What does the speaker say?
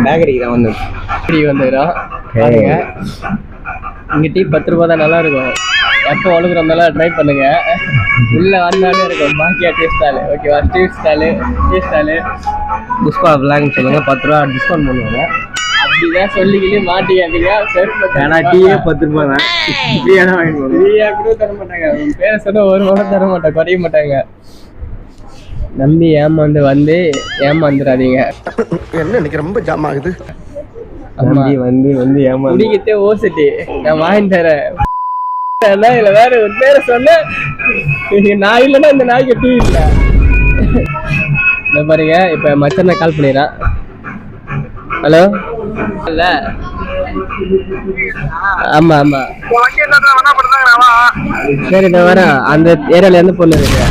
பேக்கரிக்கு தான் வந்து வந்துக்கிறோம். பாருங்க, இங்கே டீ 10 ரூபா தான், நல்லா இருக்கும். எப்போ ஒழுங்குறதுனால ட்ரை பண்ணுங்க. உள்ள வந்தாலே இருக்கும் பாக்கியா டீ ஸ்டாலு. ஓகேவா? Street stall, tea stall. Pushpa விளாக்னு சொல்லுங்க, 10 ரூபா டிஸ்கவுண்ட் பண்ணுவாங்க. அப்படிதான் சொல்லிக்கிட்டே மாட்டிக்காதீங்க. ஏன்னா டீயே 10 ரூபா தான். ஃப்ரீயா தான் வாங்கிட்டு போகணும். ஃப்ரீயா கூட தர மாட்டாங்க. பேரை சொன்னால் 1 ரூபா தர மாட்டாங்க, குறைய மாட்டாங்க. நம்பி ஏமாந்துடாதீங்க. என்ன இன்னைக்கு ரொம்ப ஜாம் ஆகுது. நம்பி வந்து குடிக்கிட்டே ஓசிட்டி நான் வாங்கி தரேன். இதுல வேற ஒரு பேரை சொன்ன நான் இல்லைன்னா இந்த நாய்க்கு டீ இல்லை. இந்த பாருங்க, இப்ப மச்சனை கால் பண்ணிடுறான். ஹலோ. இல்ல ஆமா சரி, நான் வரேன். அந்த ஏரியால இருந்து பொண்ணு இருக்கு.